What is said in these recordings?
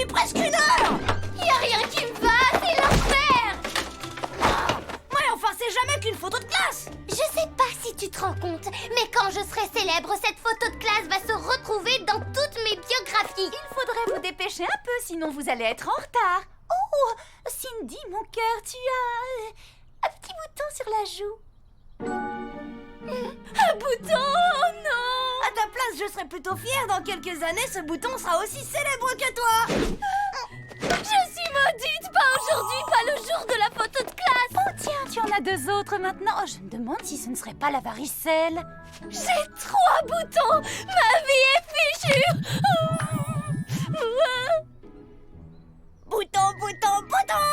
presque 1 heure. Y a rien qui me va, c'est l'enfer. Mais enfin, c'est jamais qu'une photo de classe. Je sais pas si tu te rends compte, mais quand je serai célèbre, cette photo de classe va se retrouver dans toutes mes biographies. Il faudrait vous dépêcher un peu, sinon vous allez être en retard. Oh, Cindy, mon cœur, tu as un petit bouton sur la joue. Un bouton, oh non! À ta place, je serais plutôt fière. Dans quelques années, ce bouton sera aussi célèbre que toi. Je suis maudite, pas aujourd'hui, pas le jour de la photo de classe. Oh tiens, tu en as 2 autres maintenant. Oh, je me demande si ce ne serait pas la varicelle. J'ai 3 boutons, ma vie est fichue. Bouton, bouton, bouton.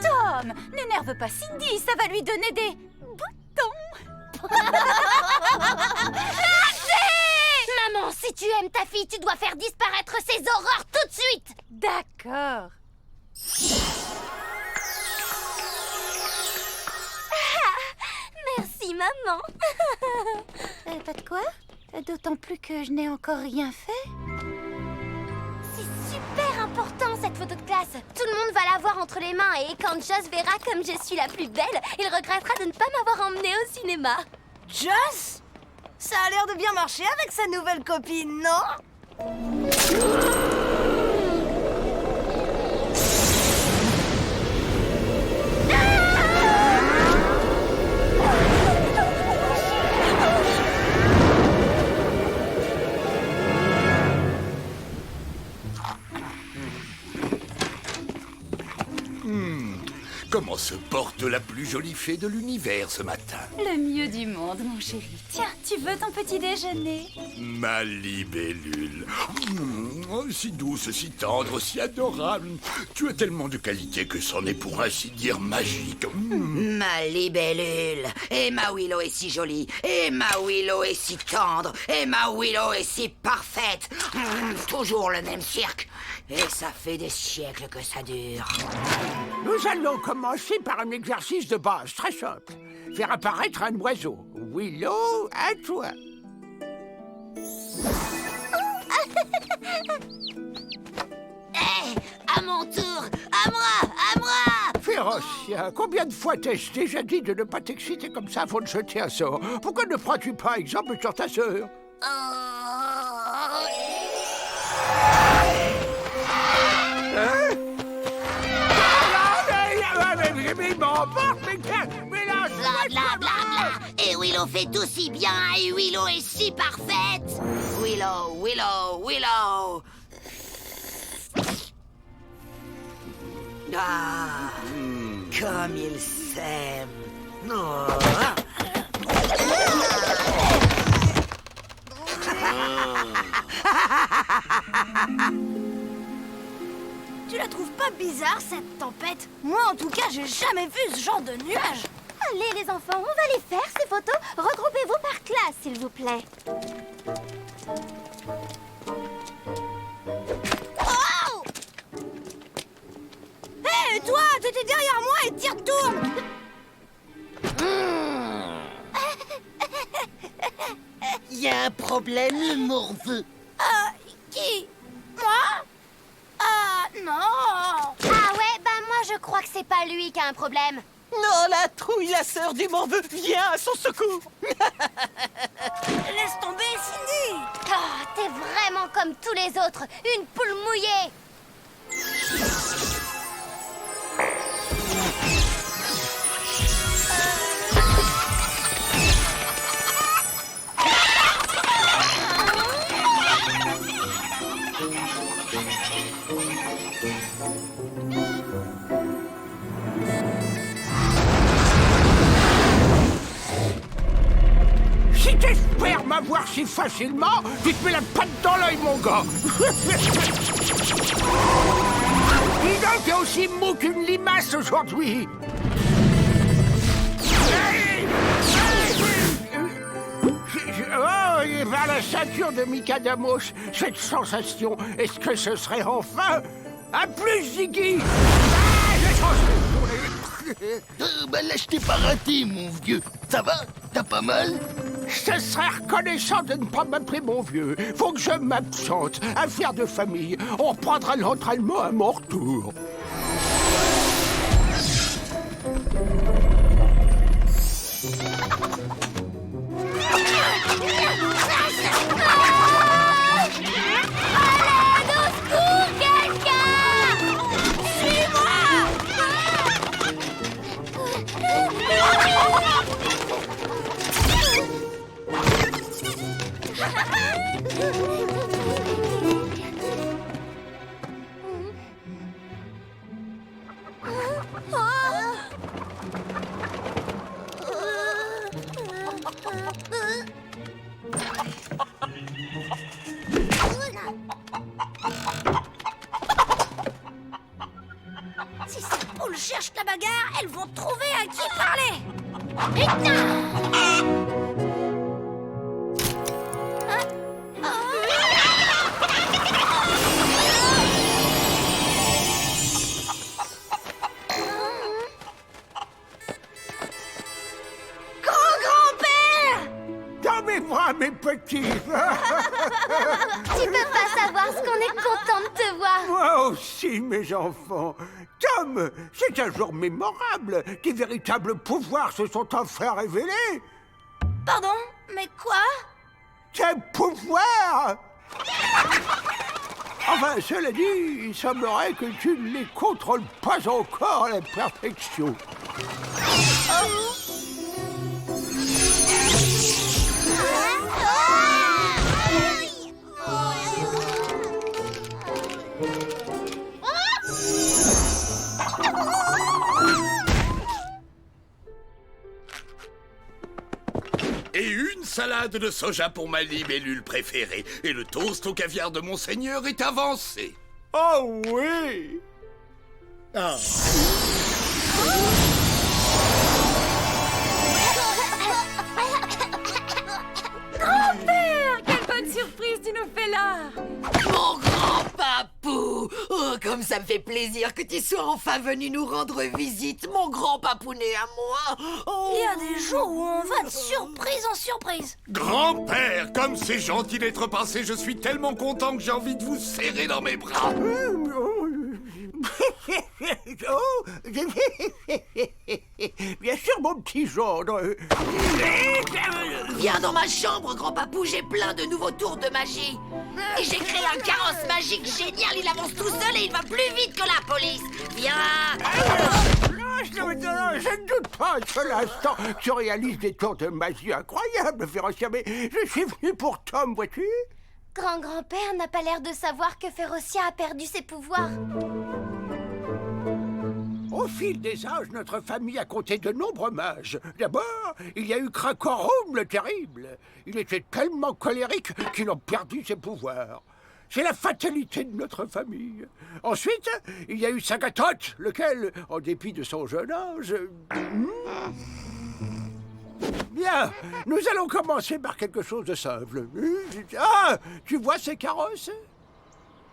Tom, n'énerve pas Cindy, ça va lui donner des boutons. Maman, si tu aimes ta fille, tu dois faire disparaître ces horreurs tout de suite. D'accord. Merci, maman. Pas de quoi? D'autant plus que je n'ai encore rien fait. C'est super important, cette photo de classe. Tout le monde va la voir entre les mains et quand Joss verra comme je suis la plus belle, il regrettera de ne pas m'avoir emmenée au cinéma. Joss? Ça a l'air de bien marcher avec sa nouvelle copine, non? Comment se porte la plus jolie fée de l'univers ce matin? Le mieux du monde, mon chéri. Tiens, tu veux ton petit déjeuner? Ma libellule. Si douce, si tendre, si adorable. Tu as tellement de qualités que c'en est pour ainsi dire magique. Ma libellule. Et ma Willow est si jolie. Et ma Willow est si tendre. Et ma Willow est si parfaite. Toujours le même cirque. Et ça fait des siècles que ça dure. Nous allons commencer par un exercice de base très simple. Faire apparaître un oiseau. Willow, à toi. À mon tour, à moi. Férocia, combien de fois t'ai-je déjà dit de ne pas t'exciter comme ça avant de jeter un sort? Pourquoi ne prends-tu pas exemple sur ta sœur? Mais il m'emporte, mais là, Bla bla bla bla. Et Willow fait tout si bien et Willow est si parfaite. Willow, Willow, Willow. Ah, comme il s'aime. Oh. Tu la trouves pas bizarre, cette tempête? Moi, en tout cas, j'ai jamais vu ce genre de nuage. Allez les enfants, on va les faire ces photos. Regroupez-vous par classe, s'il vous plaît. Oh! Hé, toi, t'étais derrière moi et t'y retournes. Y a un problème, morveux. Qui? Moi? Non. Ah ouais, bah moi je crois que c'est pas lui qui a un problème. Non, la trouille, la sœur du morveux, viens à son secours. Laisse tomber, Cindy. Oh, t'es vraiment comme tous les autres, une poule mouillée. Si t'espères m'avoir si facilement, tu te mets la patte dans l'œil, mon gars. Dis donc, t'es aussi mou qu'une limace aujourd'hui. Oh, et vers la ceinture de Mikadamos, cette sensation, est-ce que ce serait enfin un plus, Ziggy? Bah là, je t'ai pas raté, mon vieux. Ça va? T'as pas mal? Je serais reconnaissant de ne pas m'appeler mon vieux. Faut que je m'absente. Affaire de famille. On reprendra l'entraînement à mon retour. Si ces poules cherchent la bagarre, elles vont trouver à qui parler. Grand-grand-père! Dans mes bras, mes petits. Tu peux pas savoir ce qu'on est content de te voir. Moi aussi, mes enfants. Tom, c'est un jour mémorable. Tes véritables pouvoirs se sont enfin révélés. Pardon? Mais quoi? Tes pouvoirs! Enfin, cela dit, il semblerait que tu ne les contrôles pas encore à la perfection. Et une salade de soja pour ma libellule préférée. Et le toast au caviar de Monseigneur est avancé. Oh oui! Ah. Grand-père, quelle bonne surprise tu nous fais là! Mon grand papou! Oh, comme ça me fait plaisir que tu sois enfin venu nous rendre visite, mon grand papounet à moi! Oh. Il y a des jours où on va de surprise en surprise. Grand-père, comme c'est gentil d'être passé, je suis tellement content que j'ai envie de vous serrer dans mes bras. Oh. Bien sûr, mon petit gendre. Viens dans ma chambre, grand papou, j'ai plein de nouveaux tours de magie. Et j'ai créé un carrosse magique génial, il avance tout seul et il va plus vite que la police. Viens! Non, je ne doute pas un seul instant que tu réalises des tours de magie incroyables, Férocia, mais je suis venu pour Tom, vois-tu? Grand-grand-père n'a pas l'air de savoir que Férocia a perdu ses pouvoirs. Au fil des âges, notre famille a compté de nombreux mages. D'abord, il y a eu Krakorum le terrible. Il était tellement colérique qu'il a perdu ses pouvoirs. C'est la fatalité de notre famille. Ensuite, il y a eu Sagatoth, lequel, en dépit de son jeune âge... Bien, nous allons commencer par quelque chose de simple. Ah, tu vois ces carrosses?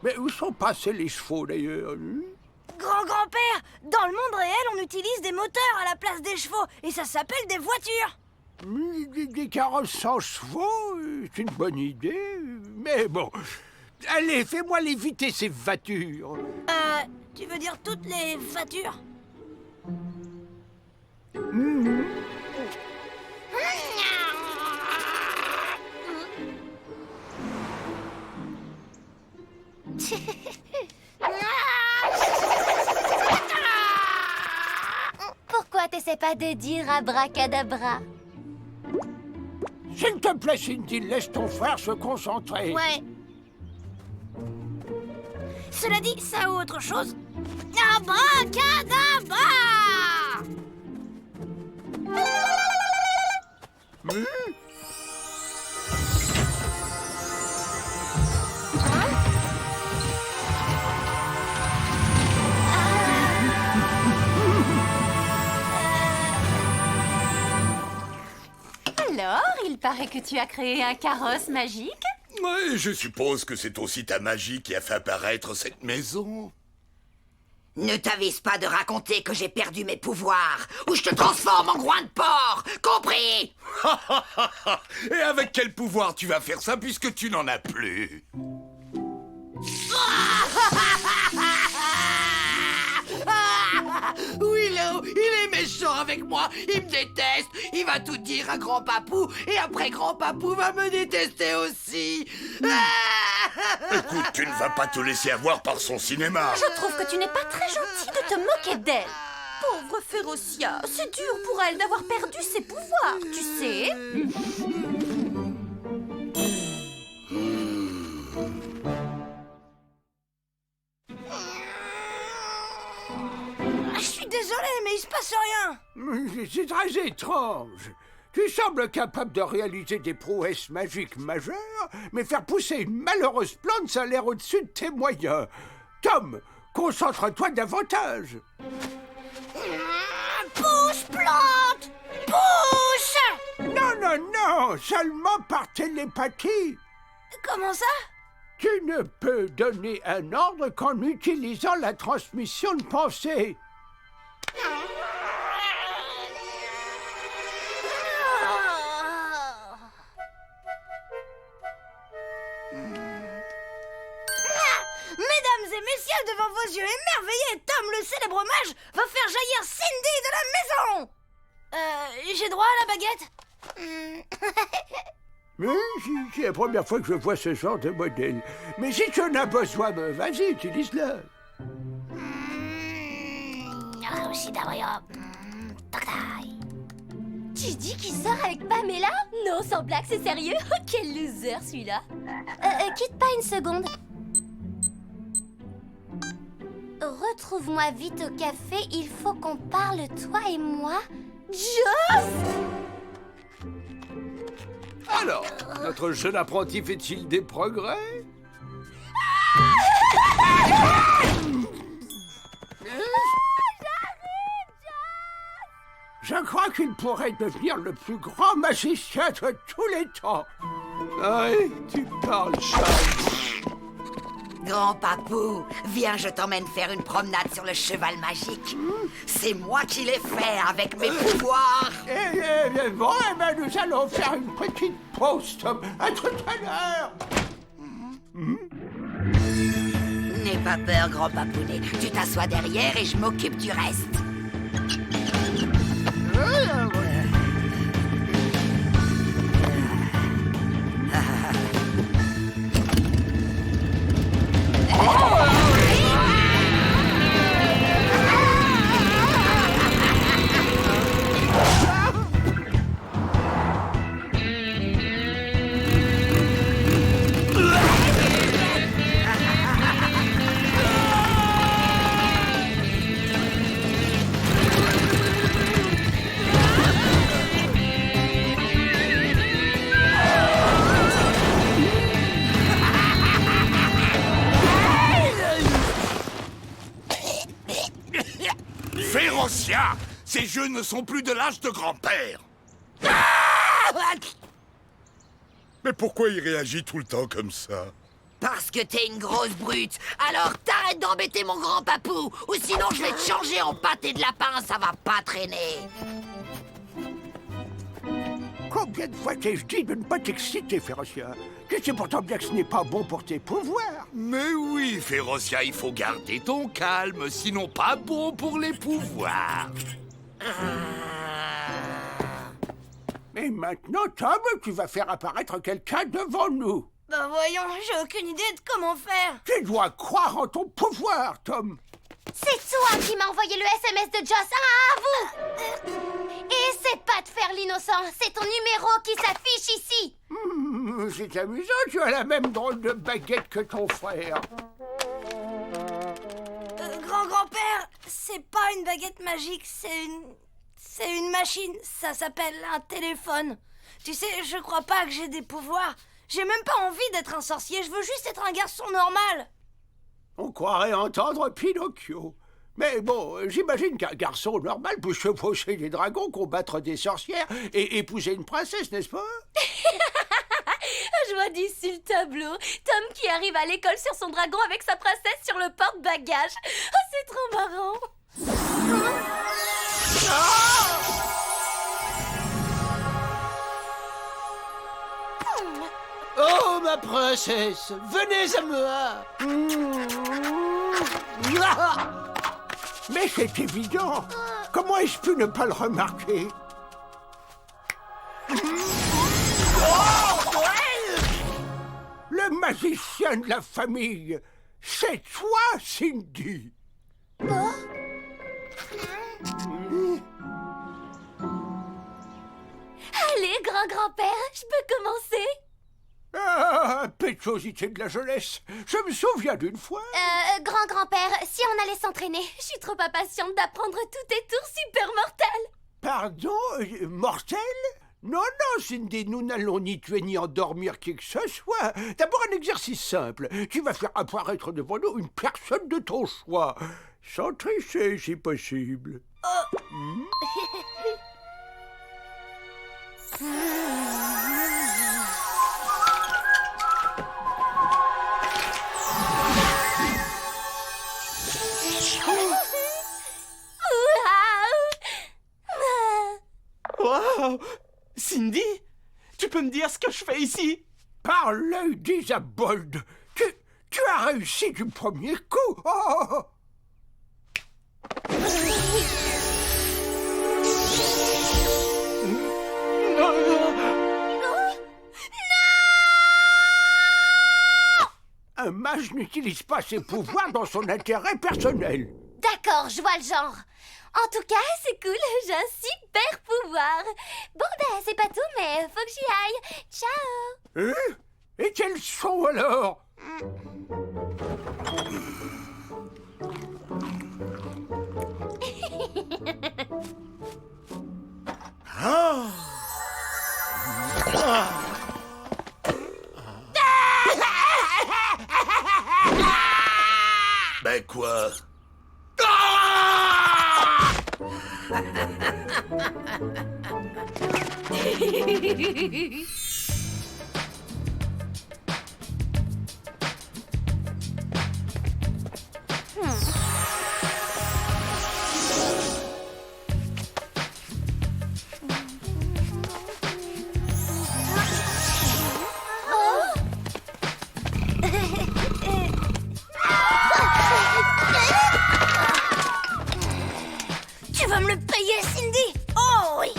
Mais où sont passés les chevaux, d'ailleurs? Grand-grand-père, dans le monde réel, on utilise des moteurs à la place des chevaux, et ça s'appelle des voitures. Des carrosses sans chevaux, c'est une bonne idée, mais bon... Allez, fais-moi léviter ces voitures. Tu veux dire toutes les voitures? Pourquoi t'essaies pas de dire abracadabra? S'il te plaît, Cindy, laisse ton frère se concentrer. Ouais. Cela dit, ça ou autre chose? Abracadabra! Alors, il paraît que tu as créé un carrosse magique? Ouais, je suppose que c'est aussi ta magie qui a fait apparaître cette maison. Ne t'avise pas de raconter que j'ai perdu mes pouvoirs, ou je te transforme en groin de porc, compris? Et avec quel pouvoir tu vas faire ça puisque tu n'en as plus? Willow, il est méchant avec moi, il me déteste, il va tout dire à Grand-Papou, et après Grand-Papou va me détester aussi. Écoute, tu ne vas pas te laisser avoir par son cinéma. Je trouve que tu n'es pas très gentil de te moquer d'elle. Pauvre Férocia, c'est dur pour elle d'avoir perdu ses pouvoirs, tu sais. Je suis désolé, mais il se passe rien. C'est très étrange. Tu sembles capable de réaliser des prouesses magiques majeures, mais faire pousser une malheureuse plante, ça a l'air au-dessus de tes moyens. Tom, concentre-toi davantage. Pousse, plante! Pousse! Non, non, non, seulement par télépathie. Comment ça? Tu ne peux donner un ordre qu'en utilisant la transmission de pensée. Mesdames et messieurs, devant vos yeux émerveillés, Tom, le célèbre mage, va faire jaillir Cindy de la maison. J'ai droit à la baguette? Oui, c'est la première fois que je vois ce genre de modèle. Mais si tu en as besoin, vas-y, utilise-la. Tu dis qu'il sort avec Pamela? Non, sans blague, c'est sérieux? Quel loser celui-là. Quitte pas une seconde. Retrouve-moi vite au café, il faut qu'on parle, toi et moi. Joss! Alors, notre jeune apprenti fait-il des progrès? Je crois qu'il pourrait devenir le plus grand magicien de tous les temps. Oui, tu parles, Charles. Grand-Papou, viens, je t'emmène faire une promenade sur le cheval magique. C'est moi qui l'ai fait avec mes pouvoirs. Bon, nous allons faire une petite pause, Tom. À tout à l'heure. N'aie pas peur, Grand-Papounet. Tu t'assois derrière et je m'occupe du reste. Férocia, ces jeux ne sont plus de l'âge de grand-père. Mais pourquoi il réagit tout le temps comme ça? Parce que t'es une grosse brute. Alors t'arrêtes d'embêter mon grand-papou, ou sinon je vais te changer en pâté de lapin, ça va pas traîner. Combien de fois t'ai-je dit de ne pas t'exciter, Férocia? Tu sais pourtant bien que ce n'est pas bon pour tes pouvoirs. Mais oui, Férocia, il faut garder ton calme, sinon pas bon pour les pouvoirs. Et maintenant, Tom, tu vas faire apparaître quelqu'un devant nous. Ben voyons, j'ai aucune idée de comment faire. Tu dois croire en ton pouvoir, Tom. C'est toi qui m'as envoyé le SMS de Joss, à vous! Et c'est pas de faire l'innocent, c'est ton numéro qui s'affiche ici! C'est amusant, tu as la même drôle de baguette que ton frère. Grand-grand-père, c'est pas une baguette magique, c'est une machine, ça s'appelle un téléphone. Tu sais, je crois pas que j'ai des pouvoirs. J'ai même pas envie d'être un sorcier, je veux juste être un garçon normal. On croirait entendre Pinocchio. Mais bon, j'imagine qu'un garçon normal peut chevaucher des dragons, combattre des sorcières et épouser une princesse, n'est-ce pas? Je vois d'ici le tableau. Tom qui arrive à l'école sur son dragon avec sa princesse sur le porte-bagages. Oh, c'est trop marrant. princesse, venez à moi. Mais c'est évident. Comment ai-je pu ne pas le remarquer? Le magicien de la famille, c'est toi, Cindy. Allez, grand-grand-père, je peux commencer? Ah, pétuosité de la jeunesse. Je me souviens d'une fois. Grand-grand-père, si on allait s'entraîner, je suis trop impatiente d'apprendre tous tes tours super mortels. Pardon, mortel? Non, non, Cindy, nous n'allons ni tuer ni endormir qui que ce soit. D'abord un exercice simple. Tu vas faire apparaître devant nous une personne de ton choix. Sans tricher, si possible. Wow! Cindy, tu peux me dire ce que je fais ici? Par l'œil d'Isabold, tu as réussi du premier coup. Oh. Un mage n'utilise pas ses pouvoirs dans son intérêt personnel. D'accord, je vois le genre. En tout cas, c'est cool, j'ai un super pouvoir. Bon, ben, c'est pas tout, mais faut que j'y aille. Ciao. Hein? Et quels sont alors? Ben quoi? Tu vas me le payer, Cindy? Oh oui!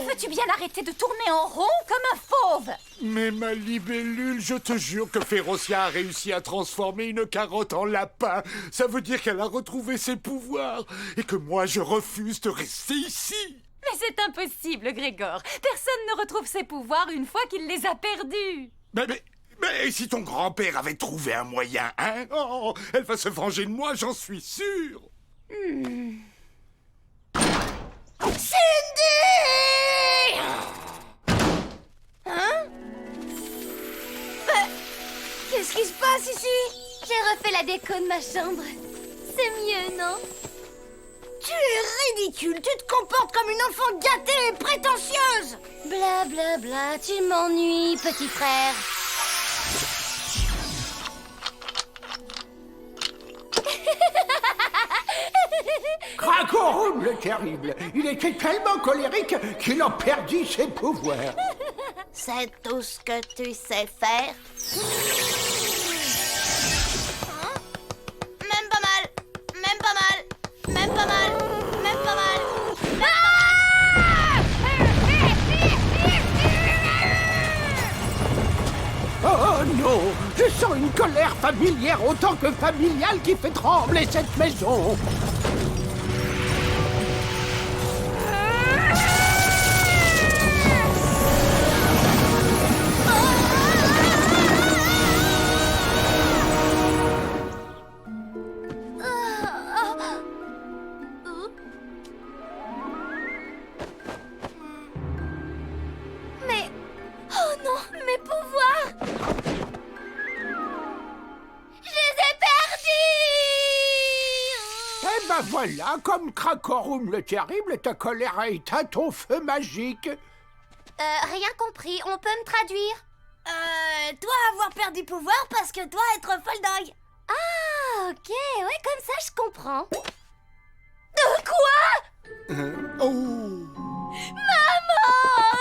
Veux-tu bien arrêter de tourner en rond comme un fauve? Mais ma libellule, je te jure que Férocia a réussi à transformer une carotte en lapin. Ça veut dire qu'elle a retrouvé ses pouvoirs et que moi je refuse de rester ici. Mais c'est impossible, Grégor. Personne ne retrouve ses pouvoirs une fois qu'il les a perdus. Mais si ton grand-père avait trouvé un moyen, hein? Oh, elle va se venger de moi, j'en suis sûr. Cindy! Hein? Qu'est-ce qui se passe ici? J'ai refait la déco de ma chambre. C'est mieux, non? Tu es ridicule, tu te comportes comme une enfant gâtée et prétentieuse. Bla bla bla, tu m'ennuies, petit frère. Krakorum le terrible, il était tellement colérique qu'il en perdit ses pouvoirs. C'est tout ce que tu sais faire? Hein? Même pas mal, même pas mal, même pas mal, même pas mal. Oh non, je sens une colère familière autant que familiale qui fait trembler cette maison. Mais... Oh non, mes pouvoirs! Je les ai perdus! Eh ben voilà, comme Krakorum le terrible, ta colère a éteint ton feu magique. Rien compris, on peut me traduire? Toi avoir perdu pouvoir parce que toi être folle dingue. Ah, ok, ouais, comme ça je comprends. Quoi? Oh!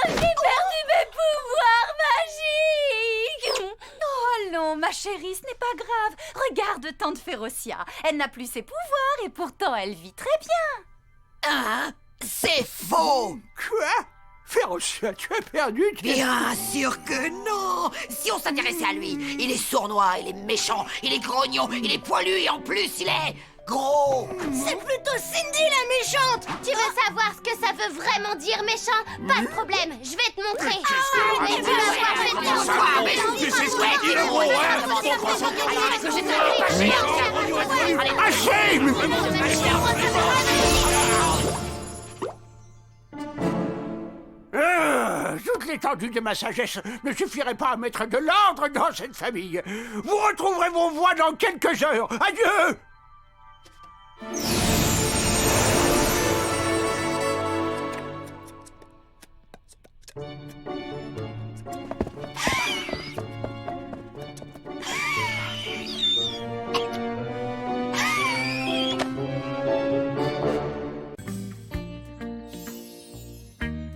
J'ai perdu mes pouvoirs magiques. Oh allons, ma chérie, ce n'est pas grave. Regarde tante Férocia. Elle n'a plus ses pouvoirs et pourtant elle vit très bien. Hein? C'est faux! Quoi? Férocia, tu as perdu tes... Bien sûr que non! Si on s'intéressait à lui, il est sournois, il est méchant, il est grognon, il est poilu et en plus il est gros! C'est plutôt Cindy la méchante. Tu veux savoir ce que ça veut vraiment dire méchant? Pas de problème, je vais te montrer. Mais tu vas voir, je vais te Toute l'étendue de ma sagesse ne suffirait pas à mettre de l'ordre dans cette famille. Vous retrouverez vos voix dans quelques heures. Adieu!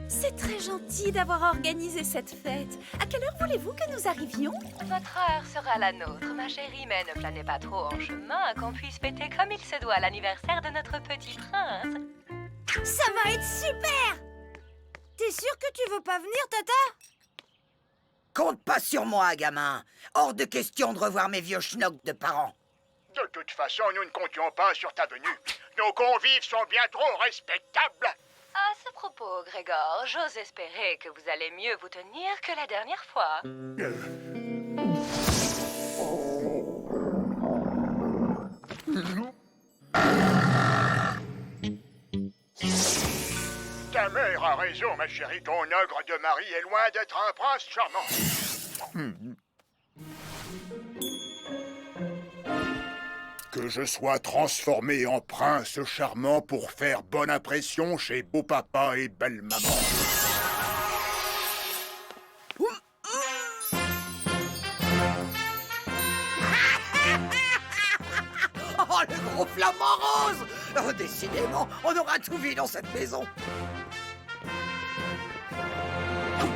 C'est très gentil d'avoir organisé cette fête. À quelle heure voulez-vous que nous arrivions? Votre heure sera la nôtre, ma chérie, mais ne planez pas trop en chemin, qu'on puisse fêter comme il se doit l'anniversaire de notre petit prince. Ça va être super. T'es sûr que tu veux pas venir, Tata? Compte pas sur moi, gamin. Hors de question de revoir mes vieux schnocks de parents. De toute façon, nous ne comptions pas sur ta venue. Nos convives sont bien trop respectables. À ce propos, Grégor, j'ose espérer que vous allez mieux vous tenir que la dernière fois. Ta mère a raison, ma chérie. Ton ogre de mari est loin d'être un prince charmant. Que je sois transformé en prince charmant pour faire bonne impression chez beau papa et belle maman. Oh, le gros flamant rose! Oh, décidément, on aura tout vu dans cette maison.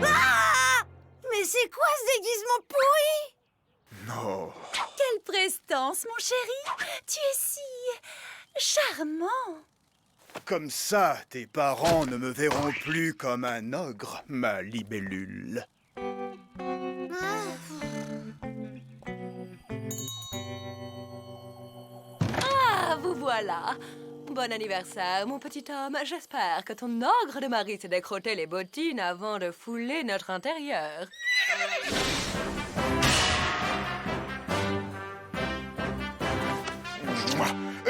Ah! Mais c'est quoi ce déguisement pourri? Non. Quelle prestance, mon chéri. Tu es si... charmant. Comme ça, tes parents ne me verront plus comme un ogre, ma libellule. Ah, vous voilà. Bon anniversaire, mon petit homme. J'espère que ton ogre de mari s'est décrotté les bottines avant de fouler notre intérieur.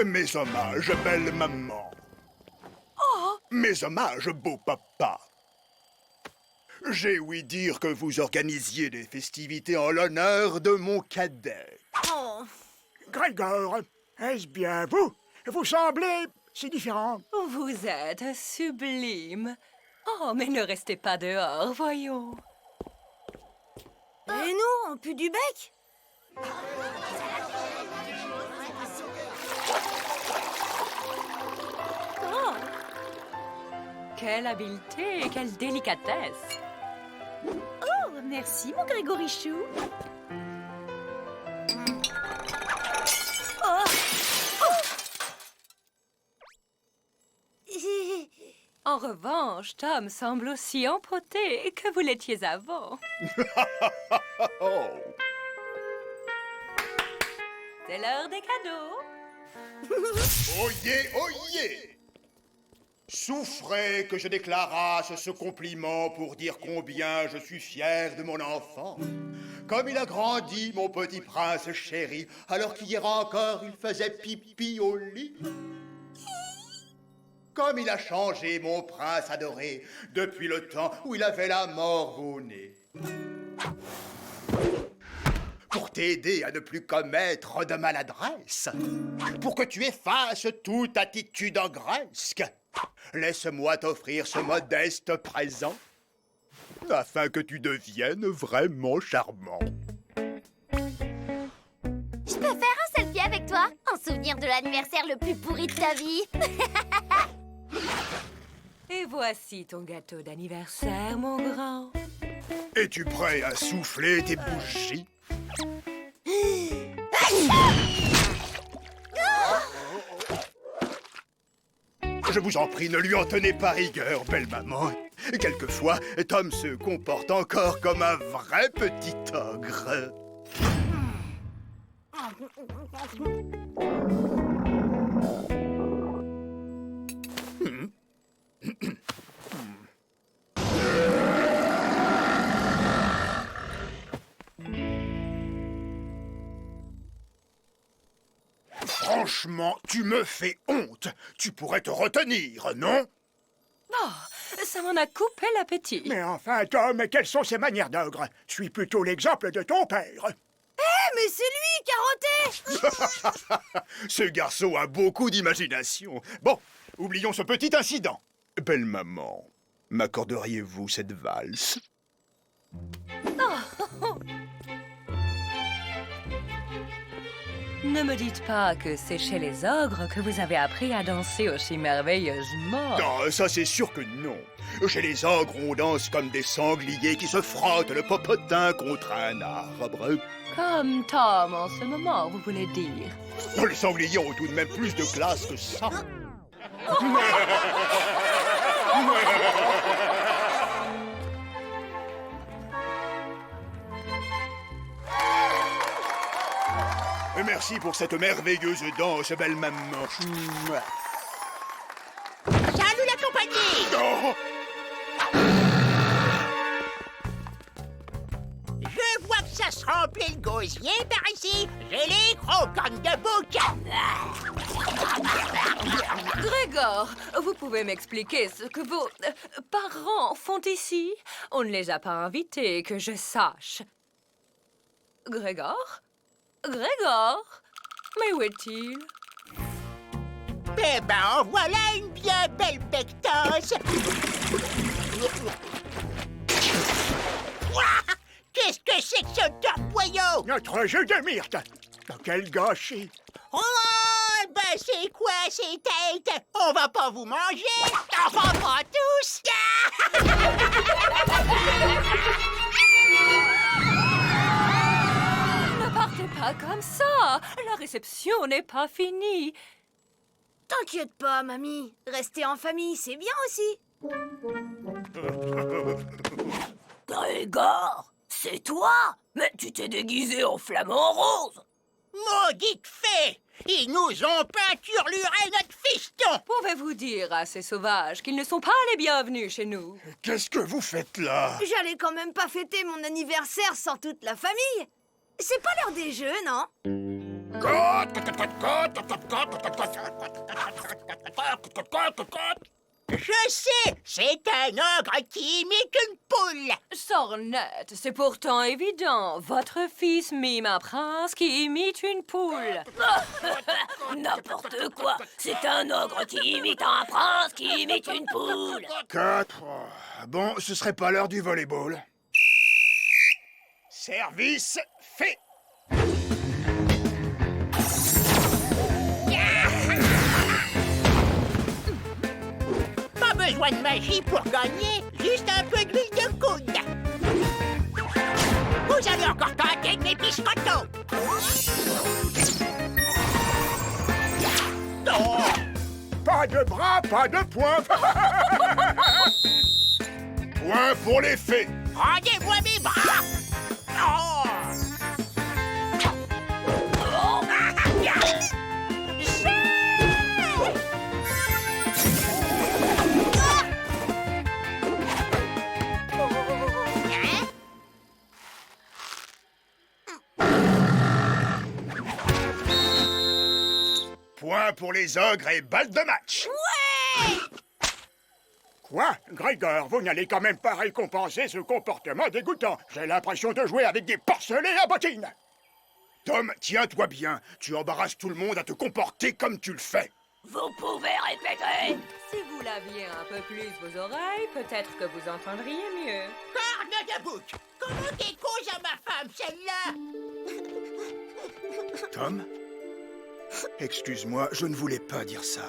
Mes hommages, belle maman. Mes hommages, beau papa. J'ai ouï dire que vous organisiez des festivités en l'honneur de mon cadet. Oh. Grégor, est-ce bien vous? Vous semblez si différent. Vous êtes sublime. Oh, mais ne restez pas dehors, voyons. Et nous, on pue du bec? Oh. Quelle habileté et quelle délicatesse. Oh, merci, mon Grégorichou. En revanche, Tom semble aussi empoté que vous l'étiez avant. Oh. C'est l'heure des cadeaux. Oyez, oyez! Souffrez que je déclarasse ce compliment pour dire combien je suis fier de mon enfant. Comme il a grandi, mon petit prince chéri, alors qu'hier encore il faisait pipi au lit. Comme il a changé, mon prince adoré, depuis le temps où il avait la mort au nez. Pour t'aider à ne plus commettre de maladresse, pour que tu effaces toute attitude engresque, laisse-moi t'offrir ce modeste présent, afin que tu deviennes vraiment charmant. Je peux faire un selfie avec toi, en souvenir de l'anniversaire le plus pourri de ta vie. Et voici ton gâteau d'anniversaire, mon grand. Es-tu prêt à souffler tes bougies? Je vous en prie, ne lui en tenez pas rigueur, belle maman. Quelquefois, Tom se comporte encore comme un vrai petit ogre. Franchement, tu me fais honte. Tu pourrais te retenir, non? Oh, ça m'en a coupé l'appétit. Mais enfin, Tom, quelles sont ces manières d'ogre? Suis plutôt l'exemple de ton père. Mais c'est lui, Carotté! Ce garçon a beaucoup d'imagination. Bon, oublions ce petit incident. Belle maman, m'accorderiez-vous cette valse? Ne me dites pas que c'est chez les ogres que vous avez appris à danser aussi merveilleusement. Non, ça c'est sûr que non. Chez les ogres, on danse comme des sangliers qui se frottent le popotin contre un arbre. Comme Tom en ce moment, vous voulez dire. Les sangliers ont tout de même plus de classe que ça. Merci pour cette merveilleuse danse, belle maman. Salut la compagnie! Oh, Je vois que ça se remplit le gosier par ici. J'ai les gros comme de bouc. Grégor, vous pouvez m'expliquer ce que vos parents font ici? On ne les a pas invités, que je sache. Grégor? Grégor? Mais où est-il? Eh ben, en voilà une bien belle pectose. Ouah! Qu'est-ce que c'est que ce torboyau? Notre jeu de myrte. Quel gâchis. Oh, ben c'est quoi ces têtes? On va pas vous manger? Enfin, pas tous! Ne partez pas comme ça! La réception n'est pas finie. T'inquiète pas, mamie. Rester en famille, c'est bien aussi. Grégor, c'est toi? Mais tu t'es déguisé en flamant rose! Maudite fée! Ils nous ont peinturluré notre fiston! Pouvez-vous dire à ces sauvages qu'ils ne sont pas les bienvenus chez nous? qu'est-ce que vous faites là? J'allais quand même pas fêter mon anniversaire sans toute la famille. C'est pas l'heure des jeux, non? Je sais, c'est un ogre qui imite une poule! Sornette, c'est pourtant évident. Votre fils mime un prince qui imite une poule. N'importe quoi! C'est un ogre qui imite un prince qui imite une poule! 4. Bon, ce serait pas l'heure du volleyball. Service fait. Pas besoin de magie pour gagner, juste un peu d'huile de coude. Vous allez encore tenter de mes biscottos. Oh, Pas de bras, pas de poing. Point pour les fées. rendez-moi mes bras. Oh. Oh. Point pour les ogres et balle de match. Quoi? Grégor, vous n'allez quand même pas récompenser ce comportement dégoûtant. J'ai l'impression de jouer avec des porcelets à bottines. Tom, tiens-toi bien. Tu embarrasses tout le monde à te comporter comme tu le fais. Vous pouvez répéter. Si vous laviez un peu plus vos oreilles, peut-être que vous entendriez mieux. Corne de bouc. Comment t'es cause à ma femme, celle-là? Tom? Excuse-moi, je ne voulais pas dire ça.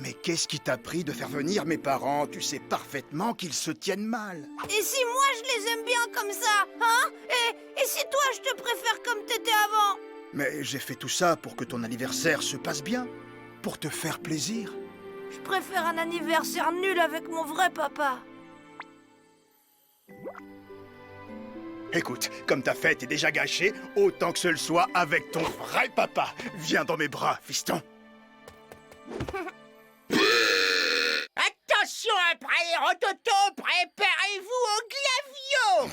Mais qu'est-ce qui t'a pris de faire venir mes parents? Tu sais parfaitement qu'ils se tiennent mal. Et si moi je les aime bien comme ça, hein? Et si toi je te préfère comme t'étais avant? Mais j'ai fait tout ça pour que ton anniversaire se passe bien. Pour te faire plaisir. Je préfère un anniversaire nul avec mon vrai papa. Écoute, comme ta fête est déjà gâchée, autant que ce le soit avec ton vrai papa. Viens dans mes bras, fiston. Attention après les rototos, préparez-vous au glavio.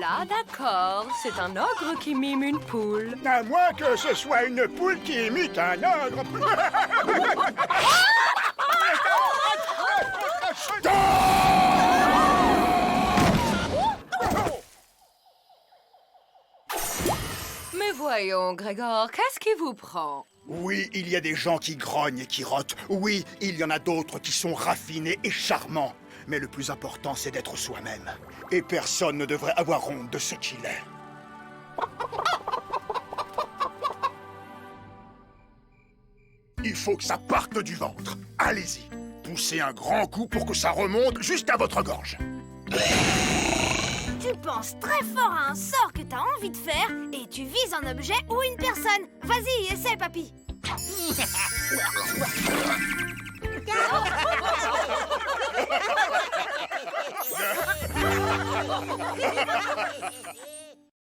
Là, d'accord, c'est un ogre qui mime une poule. À moins que ce soit une poule qui imite un ogre. Mais voyons, Grégor, qu'est-ce qui vous prend? Oui, il y a des gens qui grognent et qui rotent. Oui, il y en a d'autres qui sont raffinés et charmants. Mais le plus important, c'est d'être soi-même. Et personne ne devrait avoir honte de ce qu'il est. Il faut que ça parte du ventre. Allez-y. Poussez un grand coup pour que ça remonte jusqu'à votre gorge. Tu penses très fort à un sort que t'as envie de faire et tu vises un objet ou une personne. Vas-y, essaie, papy.